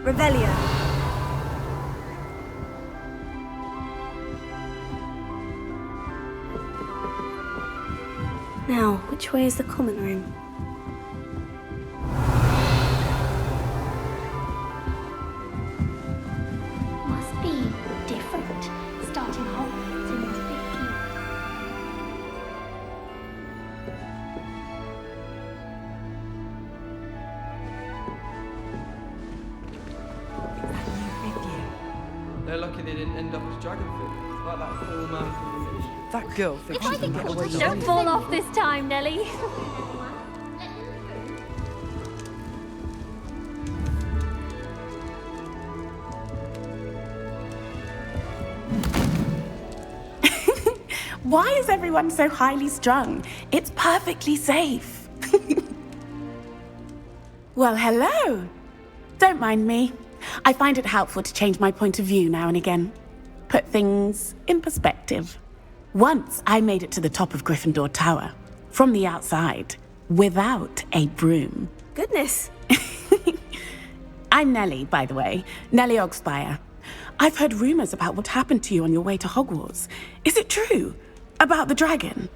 Revelio. Now, which way is the common room? Must be different, starting Hogwarts in this big year. They're lucky they didn't end up as dragonfish, like that poor man from the movie. That girl thinks If I she can think get away with don't anything. fall off this time, Nellie. Why is everyone so highly strung? It's perfectly safe. Well, hello. Don't mind me. I find it helpful to change my point of view now and again. Put things in perspective. Once I made it to the top of Gryffindor Tower, from the outside, without a broom. Goodness. I'm Nellie, by the way. Nellie Ogspire. I've heard rumors about what happened to you on your way to Hogwarts. Is it true? About the dragon?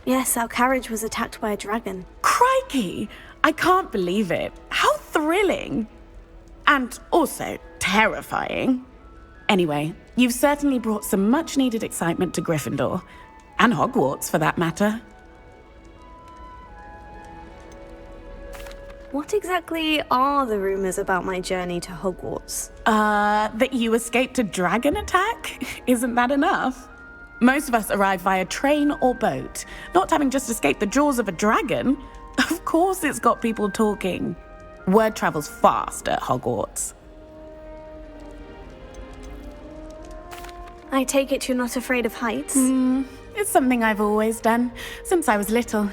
Yes, our carriage was attacked by a dragon. Crikey! I can't believe it. How thrilling! And also terrifying. Anyway, you've certainly brought some much-needed excitement to Gryffindor. And Hogwarts, for that matter. What exactly are the rumors about my journey to Hogwarts? That you escaped a dragon attack? Isn't that enough? Most of us arrive via train or boat, not having just escaped the jaws of a dragon. Of course it's got people talking. Word travels fast at Hogwarts. I take it you're not afraid of heights? It's something I've always done, since I was little.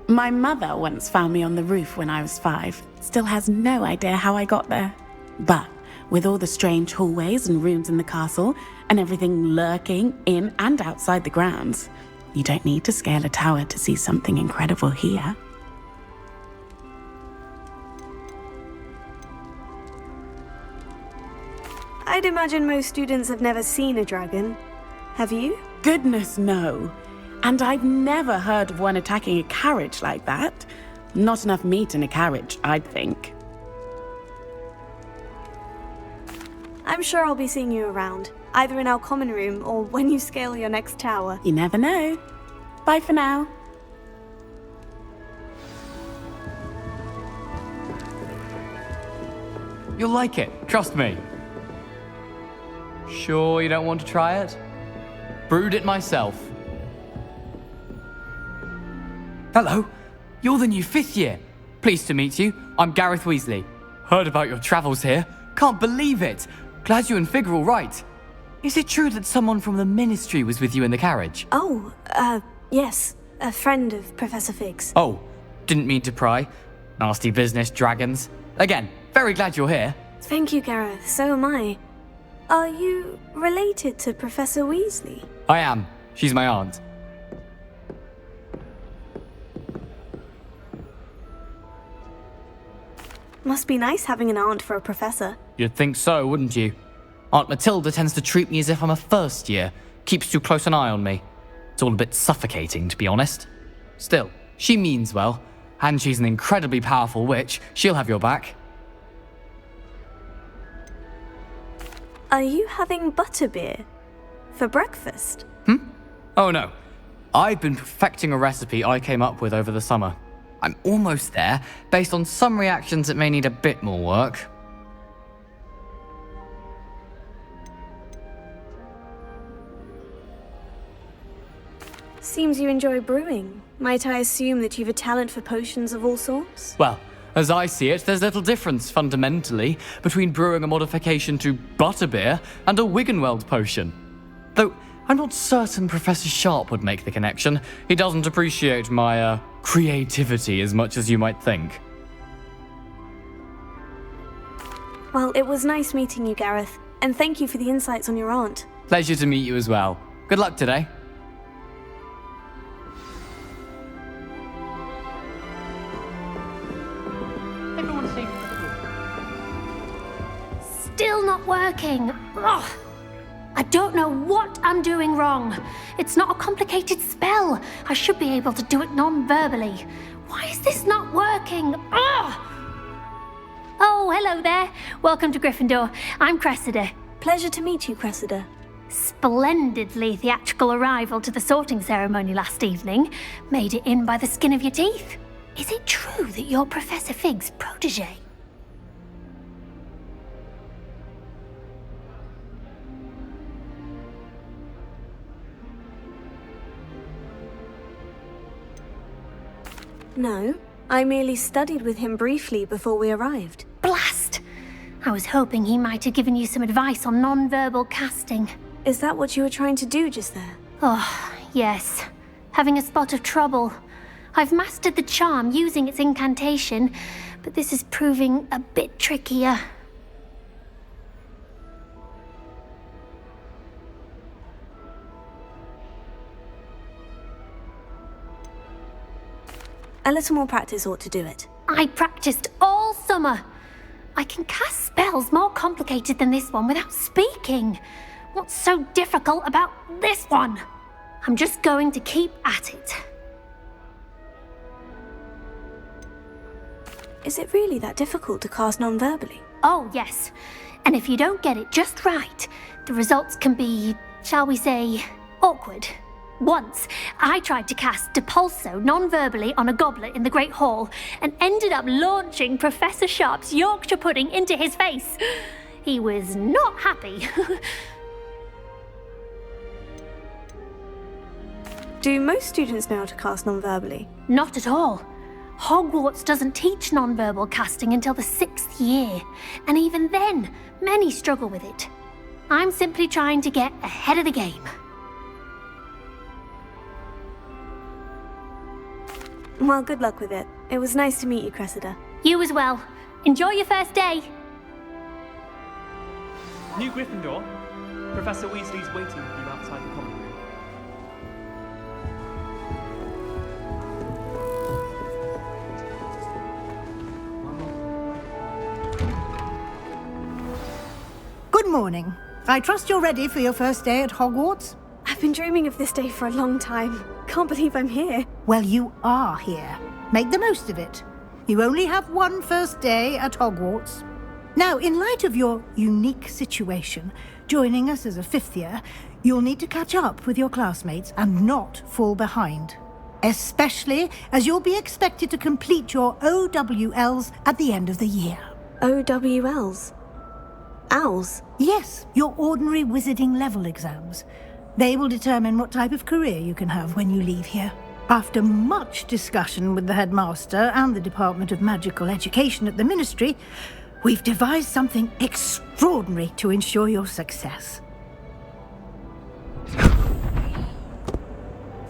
My mother once found me on the roof when I was 5. Still has no idea how I got there. But with all the strange hallways and rooms in the castle, and everything lurking in and outside the grounds, you don't need to scale a tower to see something incredible here. I'd imagine most students have never seen a dragon. Have you? Goodness, no. And I've never heard of one attacking a carriage like that. Not enough meat in a carriage, I'd think. I'm sure I'll be seeing you around, either in our common room or when you scale your next tower. You never know. Bye for now. You'll like it, trust me. Sure you don't want to try it? Brewed it myself. Hello, you're the new 5th year. Pleased to meet you. I'm Gareth Weasley. Heard about your travels here. Can't believe it. Glad you and Fig are all right. Is it true that someone from the Ministry was with you in the carriage? Oh, yes. A friend of Professor Fig's. Oh, didn't mean to pry. Nasty business, dragons. Again, very glad you're here. Thank you, Gareth. So am I. Are you related to Professor Weasley? I am. She's my aunt. Must be nice having an aunt for a professor. You'd think so, wouldn't you? Aunt Matilda tends to treat me as if I'm a first year. Keeps too close an eye on me. It's all a bit suffocating, to be honest. Still, she means well. And she's an incredibly powerful witch. She'll have your back. Are you having butterbeer for breakfast? Oh no. I've been perfecting a recipe I came up with over the summer. I'm almost there, based on some reactions that may need a bit more work. Seems you enjoy brewing. Might I assume that you've a talent for potions of all sorts? Well, as I see it, there's little difference, fundamentally, between brewing a modification to butterbeer and a Wiggenweld potion. Though, I'm not certain Professor Sharp would make the connection. He doesn't appreciate my, creativity as much as you might think. Well, it was nice meeting you, Gareth. And thank you for the insights on your aunt. Pleasure to meet you as well. Good luck today. still not working. Ugh. I don't know what I'm doing wrong. It's not a complicated spell. I should be able to do it non-verbally. Why is this not working? Ugh. Oh, hello there. Welcome to Gryffindor. I'm Cressida. Pleasure to meet you, Cressida. Splendidly theatrical arrival to the sorting ceremony last evening. Made it in by the skin of your teeth. Is it true that you're Professor Fig's protege? No, I merely studied with him briefly before we arrived. Blast! I was hoping he might have given you some advice on non-verbal casting. Is that what you were trying to do just there? Oh, yes. Having a spot of trouble. I've mastered the charm using its incantation, but this is proving a bit trickier. A little more practice ought to do it. I practiced all summer. I can cast spells more complicated than this one without speaking. What's so difficult about this one? I'm just going to keep at it. Is it really that difficult to cast non-verbally? Oh, yes. And if you don't get it just right, the results can be, shall we say, awkward. Once, I tried to cast Depulso non-verbally on a goblet in the Great Hall and ended up launching Professor Sharp's Yorkshire pudding into his face. He was not happy. Do most students know how to cast non-verbally? Not at all. Hogwarts doesn't teach non-verbal casting until the 6th year, and even then, many struggle with it. I'm simply trying to get ahead of the game. Well, good luck with it. It was nice to meet you, Cressida. You as well. Enjoy your first day. New Gryffindor, Professor Weasley's waiting for you outside the common room. Good morning. I trust you're ready for your first day at Hogwarts? I've been dreaming of this day for a long time. Can't believe I'm here. Well, you are here. Make the most of it. You only have one first day at Hogwarts. Now, in light of your unique situation, joining us as a 5th year, you'll need to catch up with your classmates and not fall behind. Especially as you'll be expected to complete your OWLs at the end of the year. OWLs? Owls? Yes, your ordinary wizarding level exams. They will determine what type of career you can have when you leave here. After much discussion with the headmaster and the Department of Magical Education at the Ministry, we've devised something extraordinary to ensure your success.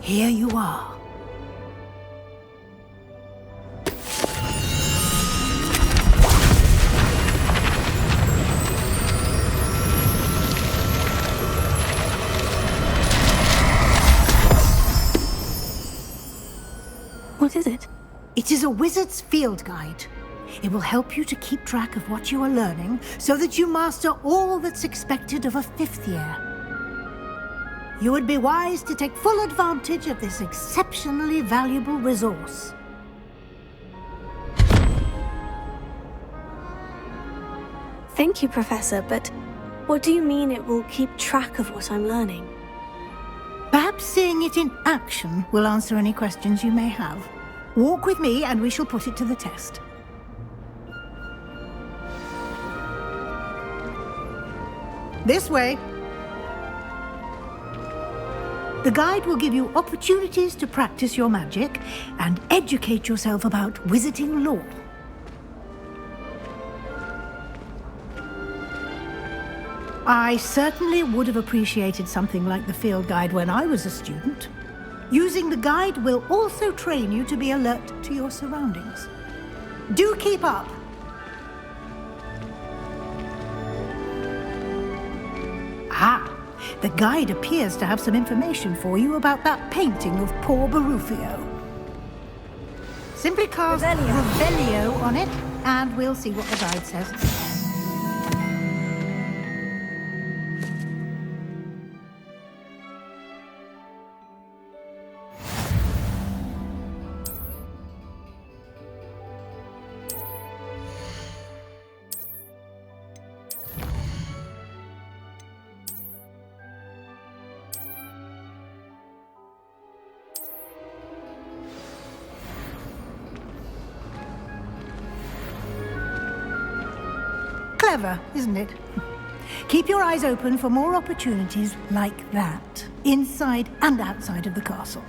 Here you are. What is it? It is a wizard's field guide. It will help you to keep track of what you are learning so that you master all that's expected of a 5th year. You would be wise to take full advantage of this exceptionally valuable resource. Thank you, Professor, but what do you mean it will keep track of what I'm learning? Perhaps seeing it in action will answer any questions you may have. Walk with me and we shall put it to the test. This way. The guide will give you opportunities to practice your magic and educate yourself about wizarding lore. I certainly would have appreciated something like the field guide when I was a student. Using the guide will also train you to be alert to your surroundings. Do keep up. Ah, the guide appears to have some information for you about that painting of poor Barufio. Simply cast Revelio on it, and we'll see what the guide says. Clever, isn't it? Keep your eyes open for more opportunities like that, inside and outside of the castle.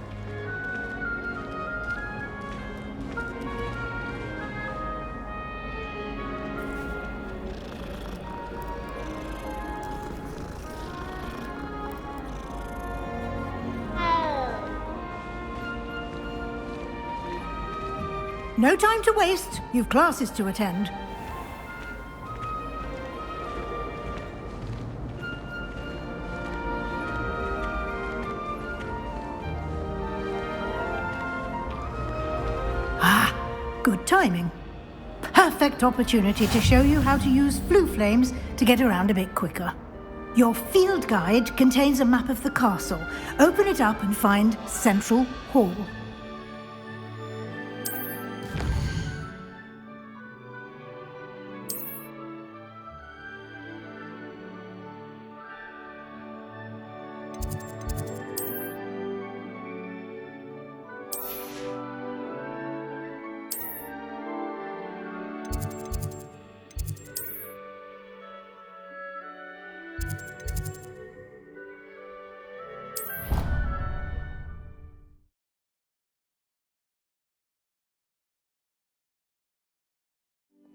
No time to waste. You've classes to attend. Good timing. Perfect opportunity to show you how to use flue flames to get around a bit quicker. Your field guide contains a map of the castle. Open it up and find Central Hall.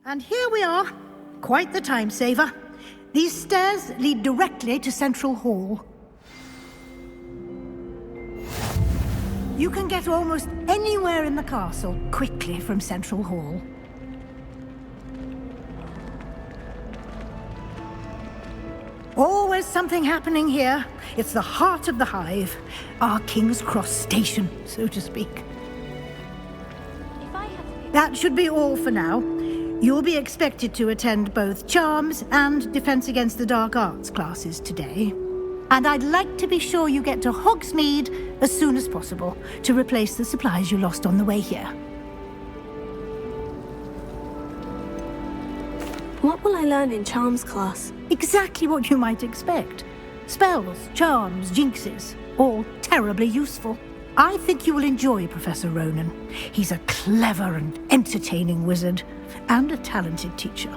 And here we are. Quite the time saver. These stairs lead directly to Central Hall. You can get almost anywhere in the castle quickly from Central Hall. Always something happening here. It's the heart of the hive. Our King's Cross station, so to speak. That should be all for now. You'll be expected to attend both Charms and Defense Against the Dark Arts classes today. And I'd like to be sure you get to Hogsmeade as soon as possible to replace the supplies you lost on the way here. What will I learn in Charms class? Exactly what you might expect. Spells, charms, jinxes, all terribly useful. I think you will enjoy Professor Ronan. He's a clever and entertaining wizard, and a talented teacher.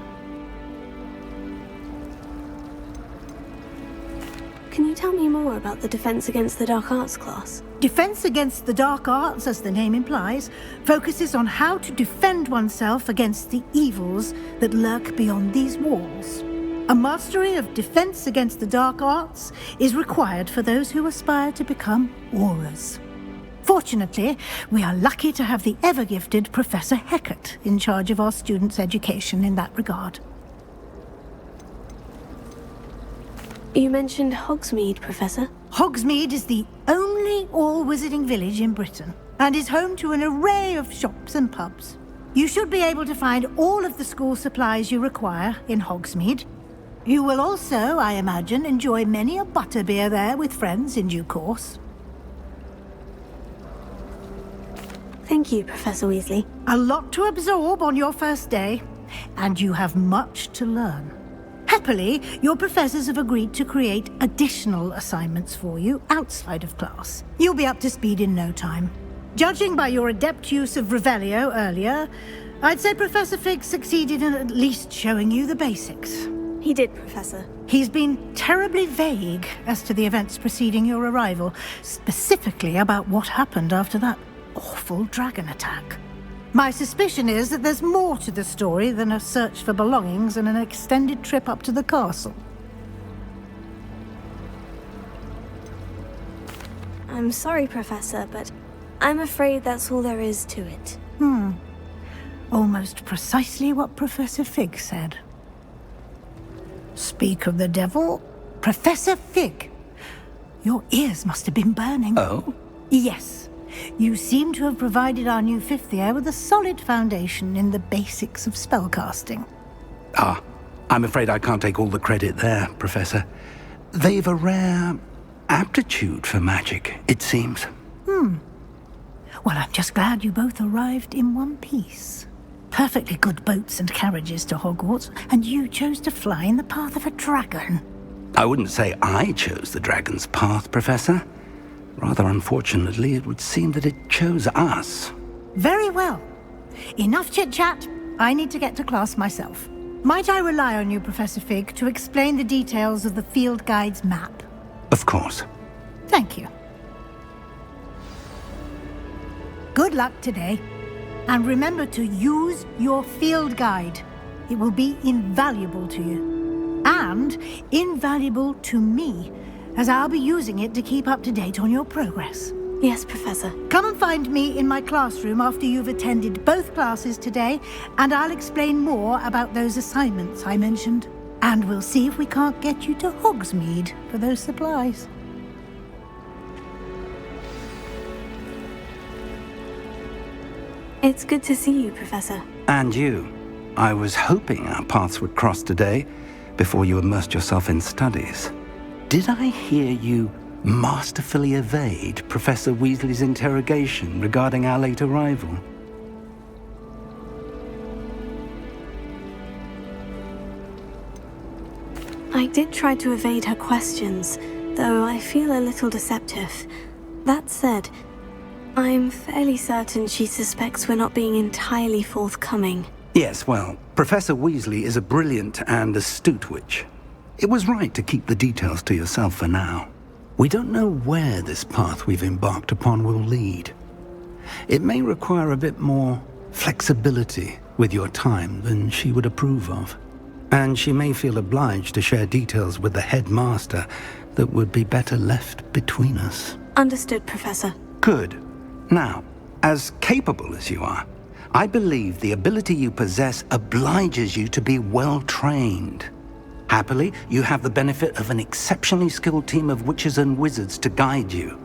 Can you tell me more about the Defense Against the Dark Arts class? Defense Against the Dark Arts, as the name implies, focuses on how to defend oneself against the evils that lurk beyond these walls. A mastery of Defense Against the Dark Arts is required for those who aspire to become Aurors. Fortunately, we are lucky to have the ever-gifted Professor Hecat in charge of our students' education in that regard. You mentioned Hogsmeade, Professor. Hogsmeade is the only all-wizarding village in Britain, and is home to an array of shops and pubs. You should be able to find all of the school supplies you require in Hogsmeade. You will also, I imagine, enjoy many a butterbeer there with friends in due course. Thank you, Professor Weasley. A lot to absorb on your first day, and you have much to learn. Happily, your professors have agreed to create additional assignments for you outside of class. You'll be up to speed in no time. Judging by your adept use of Revelio earlier, I'd say Professor Fig succeeded in at least showing you the basics. He did, Professor. He's been terribly vague as to the events preceding your arrival, specifically about what happened after that awful dragon attack. My suspicion is that there's more to the story than a search for belongings and an extended trip up to the castle. I'm sorry, Professor, but I'm afraid that's all there is to it. Almost precisely what Professor Fig said. Speak of the devil, Professor Fig. Your ears must have been burning. Oh? Yes. You seem to have provided our new fifth year with a solid foundation in the basics of spellcasting. Ah, I'm afraid I can't take all the credit there, Professor. They've a rare aptitude for magic, it seems. Well, I'm just glad you both arrived in one piece. Perfectly good boats and carriages to Hogwarts, and you chose to fly in the path of a dragon. I wouldn't say I chose the dragon's path, Professor. Rather unfortunately, it would seem that it chose us. Very well. Enough chit-chat. I need to get to class myself. Might I rely on you, Professor Fig, to explain the details of the field guide's map? Of course. Thank you. Good luck today. And remember to use your field guide. It will be invaluable to you. And invaluable to me, as I'll be using it to keep up to date on your progress. Yes, Professor. Come and find me in my classroom after you've attended both classes today, and I'll explain more about those assignments I mentioned. And we'll see if we can't get you to Hogsmeade for those supplies. It's good to see you, Professor. And you. I was hoping our paths would cross today, before you immersed yourself in studies. Did I hear you masterfully evade Professor Weasley's interrogation regarding our late arrival? I did try to evade her questions, though I feel a little deceptive. That said, I'm fairly certain she suspects we're not being entirely forthcoming. Yes, well, Professor Weasley is a brilliant and astute witch. It was right to keep the details to yourself for now. We don't know where this path we've embarked upon will lead. It may require a bit more flexibility with your time than she would approve of. And she may feel obliged to share details with the headmaster that would be better left between us. Understood, Professor. Good. Now, as capable as you are, I believe the ability you possess obliges you to be well trained. Happily, you have the benefit of an exceptionally skilled team of witches and wizards to guide you.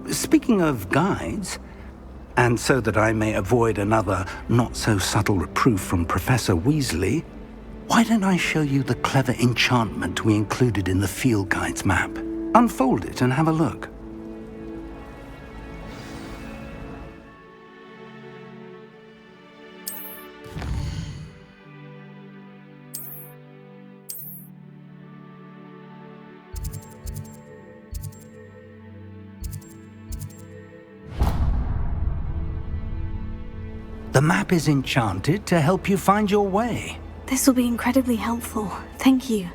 Speaking of guides, and so that I may avoid another not-so-subtle reproof from Professor Weasley, why don't I show you the clever enchantment we included in the field guide's map? Unfold it and have a look. The map is enchanted to help you find your way. This will be incredibly helpful. Thank you.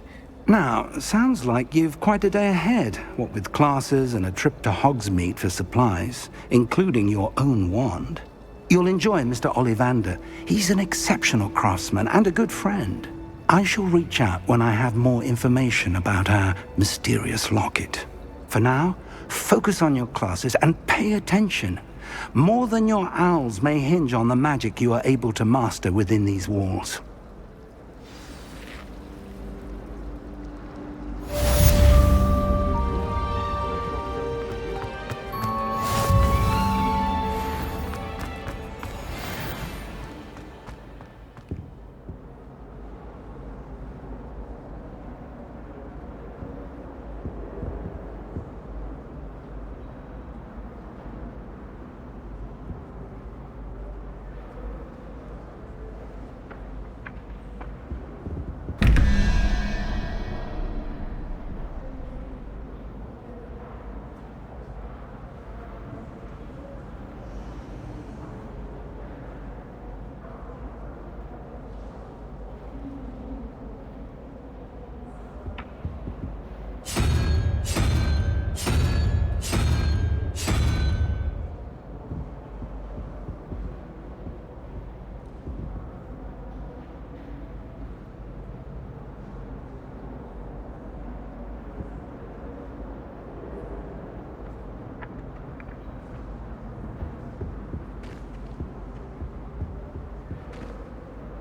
Now, sounds like you've quite a day ahead, what with classes and a trip to Hogsmeade for supplies, including your own wand. You'll enjoy Mr. Ollivander. He's an exceptional craftsman and a good friend. I shall reach out when I have more information about our mysterious locket. For now, focus on your classes and pay attention. More than your owls may hinge on the magic you are able to master within these walls.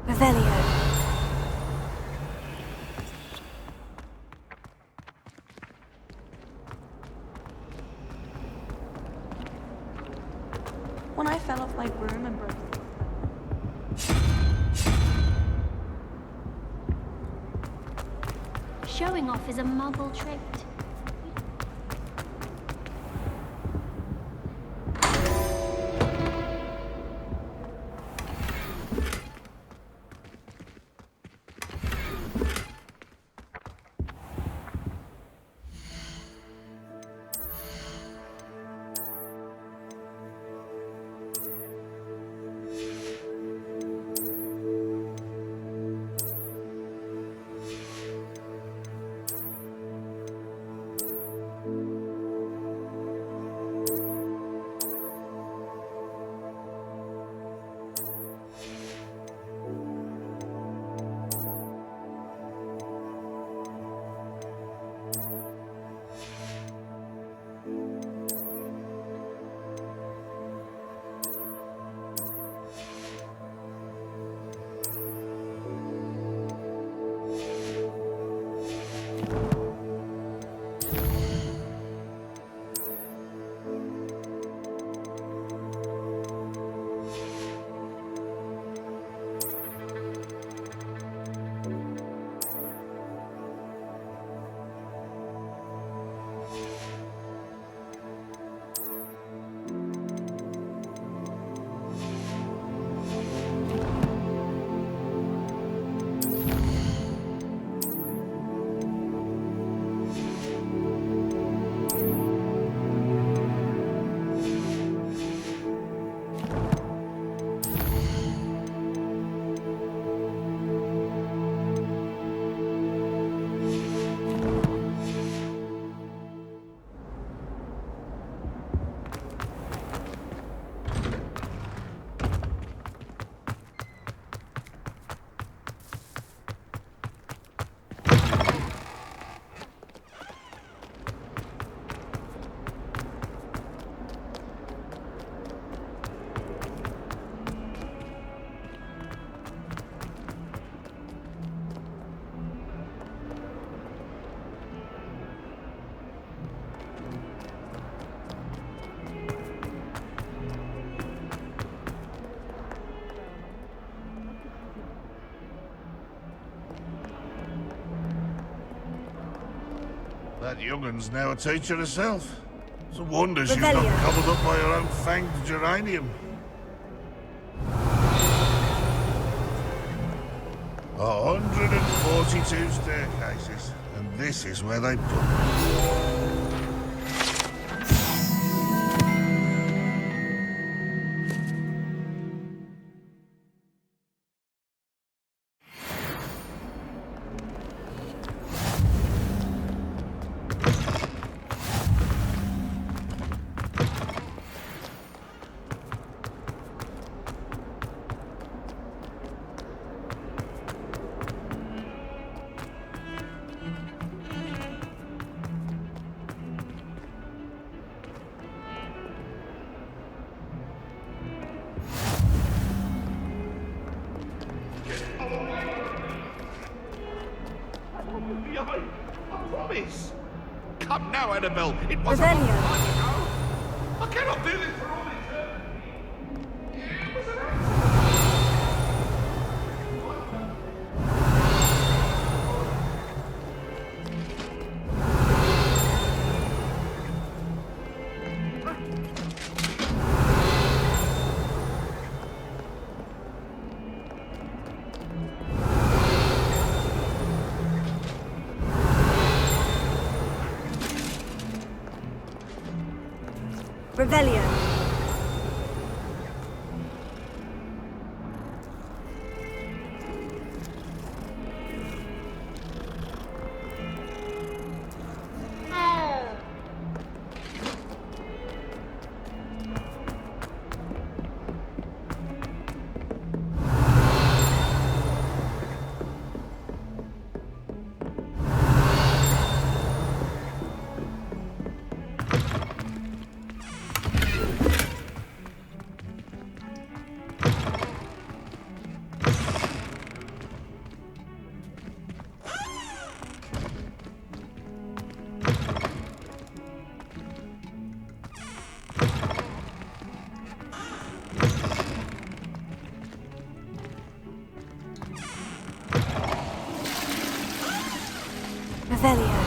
Revelio. When I fell off my broom and broke. Showing off is a muggle trait. That young'un's now a teacher herself. It's a wonder she's Revelio. not cobbled up by her own fanged geranium. 142 staircases, and this is where they put them. I promise. Come now, Annabelle. It was Revelio. a long time ago. I cannot do this for all eternity. It was an accident. Revelio. Revelio.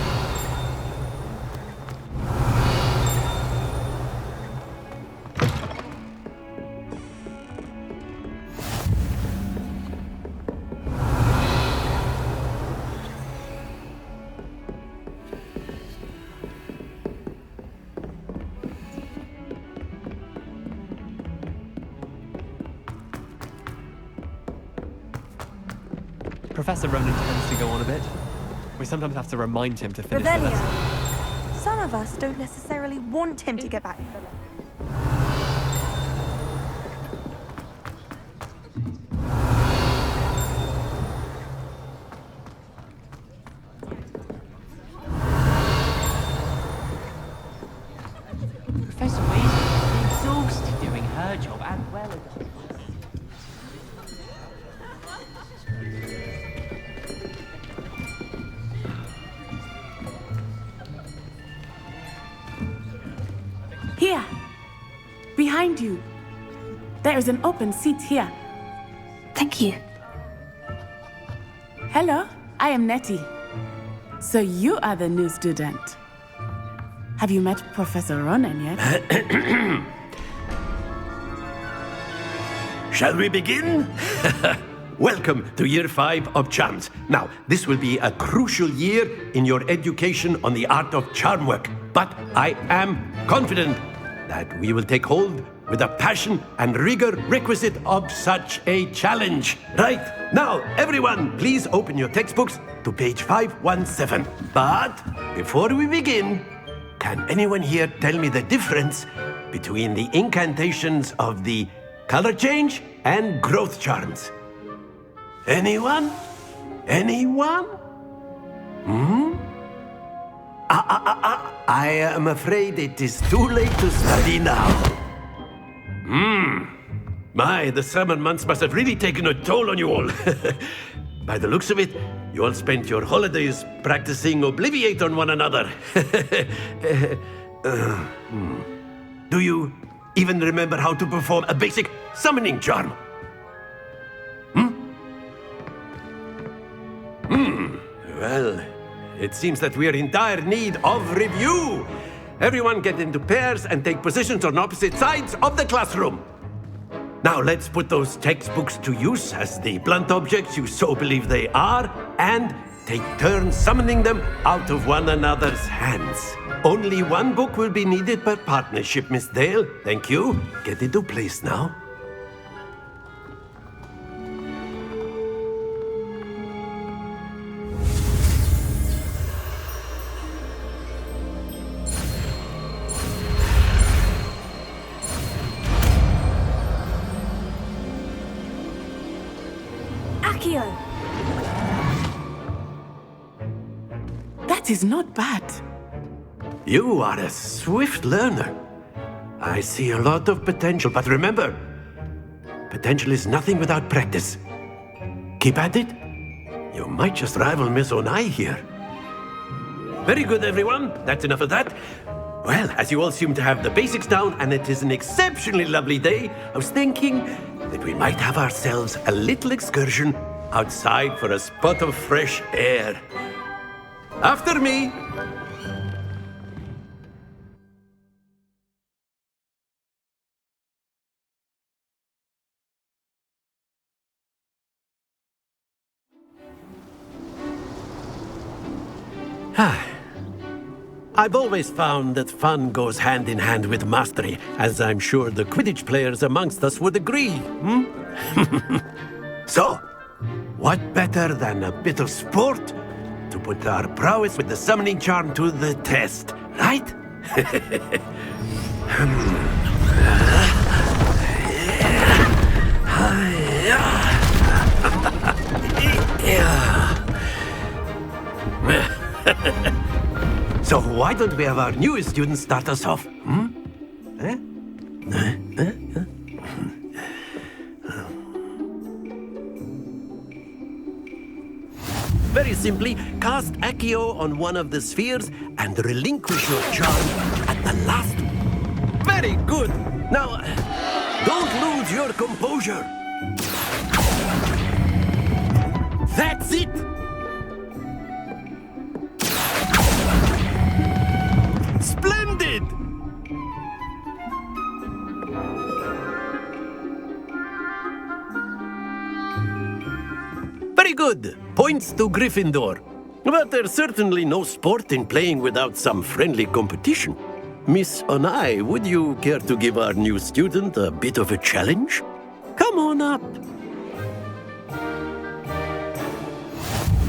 Professor Ronan tends to go on a bit. We sometimes have to remind him to finish the Revelio. lesson. Some of us don't necessarily want him to get back to the lesson. Professor Weasley is exhausted doing her job and well as Here. Behind you. There is an open seat here. Thank you. Hello, I am Nettie. So you are the new student. Have you met Professor Ronan yet? Shall we begin? Welcome to Year 5 of Charms. Now, this will be a crucial year in your education on the art of charm work. But I am confident that we will take hold with the passion and rigor requisite of such a challenge. Right, now, everyone, please open your textbooks to page 517. But before we begin, can anyone here tell me the difference between the incantations of the color change and growth charms? Anyone? Anyone? I am afraid it is too late to study now. My, the summer months must have really taken a toll on you all. By the looks of it, you all spent your holidays practicing Obliviate on one another. Do you even remember how to perform a basic summoning charm? Well, it seems that we are in dire need of review. Everyone get into pairs and take positions on opposite sides of the classroom. Now let's put those textbooks to use as the blunt objects you so believe they are, and take turns summoning them out of one another's hands. Only one book will be needed per partnership, Miss Dale. Thank you. Get into place now. Accio! That is not bad. You are a swift learner. I see a lot of potential, but remember, potential is nothing without practice. Keep at it. You might just rival Miss Onai here. Very good, everyone. That's enough of that. Well, as you all seem to have the basics down, and it is an exceptionally lovely day, I was thinking that we might have ourselves a little excursion outside for a spot of fresh air. After me. I've always found that fun goes hand in hand with mastery, as I'm sure the Quidditch players amongst us would agree, So, what better than a bit of sport to put our prowess with the summoning charm to the test, right? So why don't we have our newest student start us off? Very simply, cast Accio on one of the spheres and relinquish your charm at the last. Very good. Now, don't lose your composure. That's it. Splendid! Very good. Points to Gryffindor. But there's certainly no sport in playing without some friendly competition. Miss Onai, would you care to give our new student a bit of a challenge? Come on up.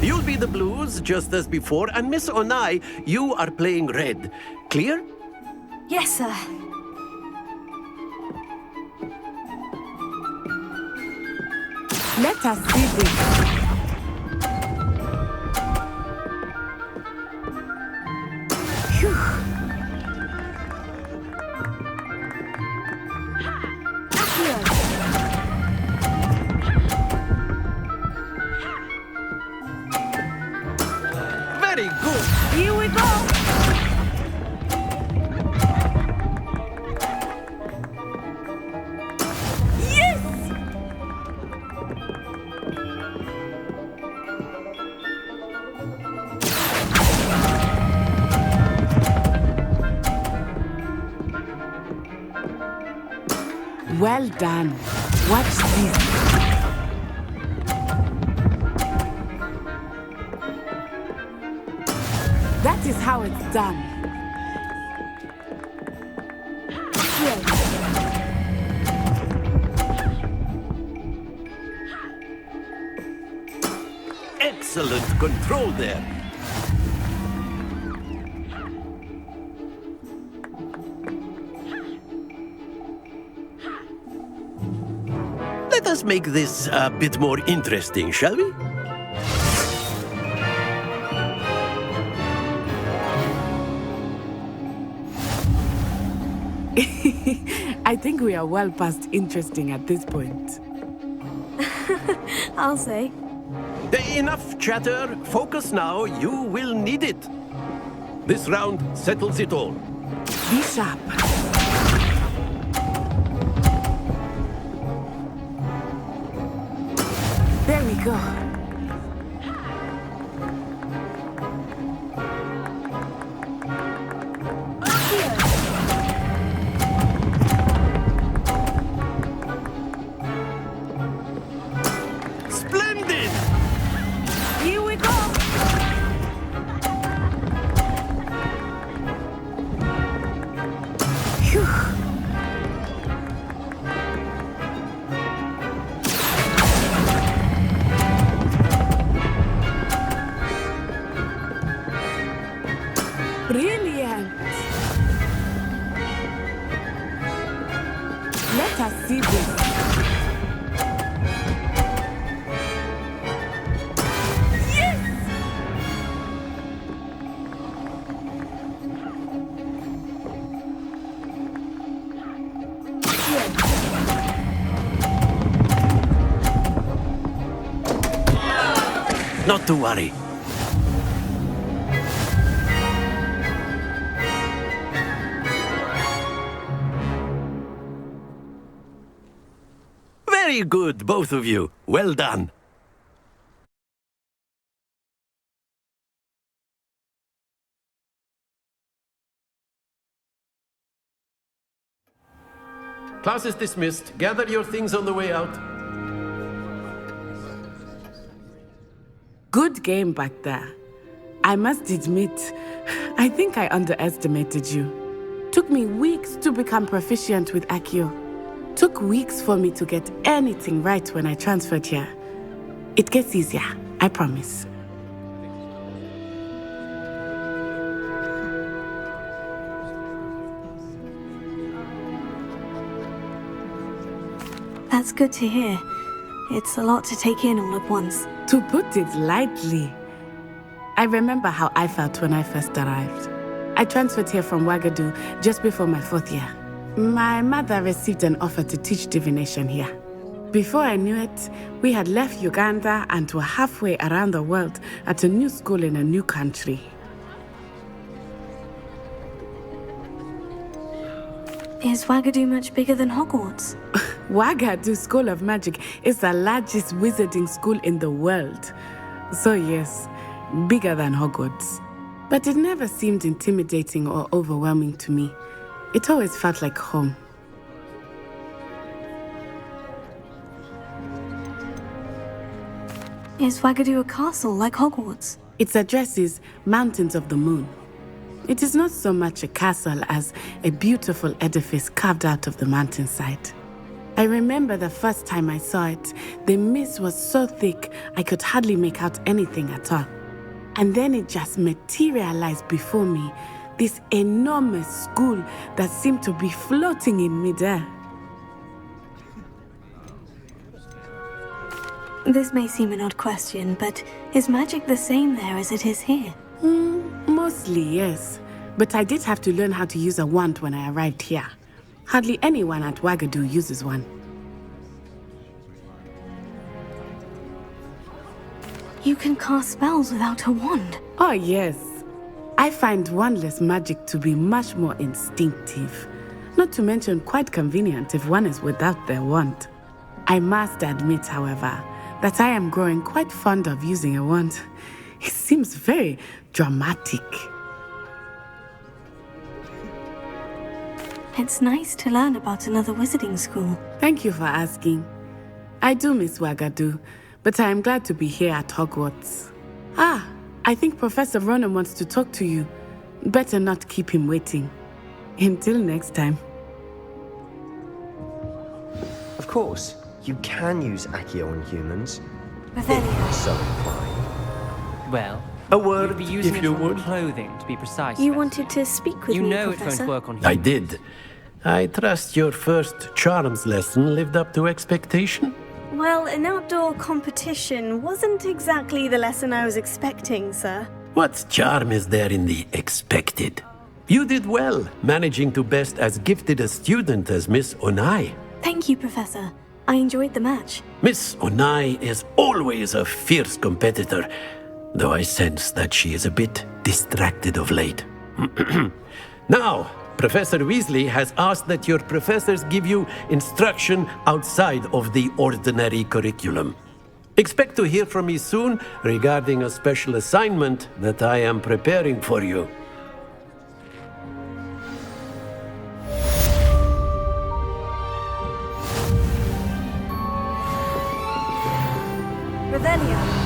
You'll be the blues, just as before, and Miss Onai, you are playing red. Clear? Yes, sir. Let us see this. Very good. Here we go. Well done. Watch this. That is how it's done. Excellent control there. Let us make this a bit more interesting, shall we? I think we are well past interesting at this point. I'll say. Enough chatter. Focus now. You will need it. This round settles it all. Be sharp. There we go. Not to worry. Very good, both of you. Well done. Class is dismissed. Gather your things on the way out. Good game back there. I must admit, I think I underestimated you. Took me weeks to become proficient with Accio. Took weeks for me to get anything right when I transferred here. It gets easier, I promise. That's good to hear. It's a lot to take in all at once. To put it lightly, I remember how I felt when I first arrived. I transferred here from Ouagadougou just before my 4th year. My mother received an offer to teach divination here. Before I knew it, we had left Uganda and were halfway around the world at a new school in a new country. Is Ouagadougou much bigger than Hogwarts? Ouagadougou School of Magic is the largest wizarding school in the world. So yes, bigger than Hogwarts. But it never seemed intimidating or overwhelming to me. It always felt like home. Is Ouagadougou a castle like Hogwarts? Its address is Mountains of the Moon. It is not so much a castle as a beautiful edifice carved out of the mountainside. I remember the first time I saw it, the mist was so thick I could hardly make out anything at all. And then it just materialized before me, this enormous school that seemed to be floating in midair. This may seem an odd question, but is magic the same there as it is here? Mostly, yes. But I did have to learn how to use a wand when I arrived here. Hardly anyone at Ouagadougou uses one. You can cast spells without a wand? Oh, yes. I find wandless magic to be much more instinctive. Not to mention quite convenient if one is without their wand. I must admit, however, that I am growing quite fond of using a wand. It seems very dramatic. It's nice to learn about another wizarding school. Thank you for asking. I do miss Ouagadougou, but I am glad to be here at Hogwarts. I think Professor Ronan wants to talk to you. Better not keep him waiting. Until next time. Of course, you can use Accio on humans. Revelio. So inclined. Well, a word, you'd be using if it you on would. clothing, to be precise. You Professor. wanted to speak with You me, know Professor? it won't work on humans. I did. I trust your first charms lesson lived up to expectation? Well, an outdoor competition wasn't exactly the lesson I was expecting, sir. What charm is there in the expected? You did well, managing to best as gifted a student as Miss Onai. Thank you, Professor. I enjoyed the match. Miss Onai is always a fierce competitor, though I sense that she is a bit distracted of late. Now, Professor Weasley has asked that your professors give you instruction outside of the ordinary curriculum. Expect to hear from me soon regarding a special assignment that I am preparing for you. Revelio.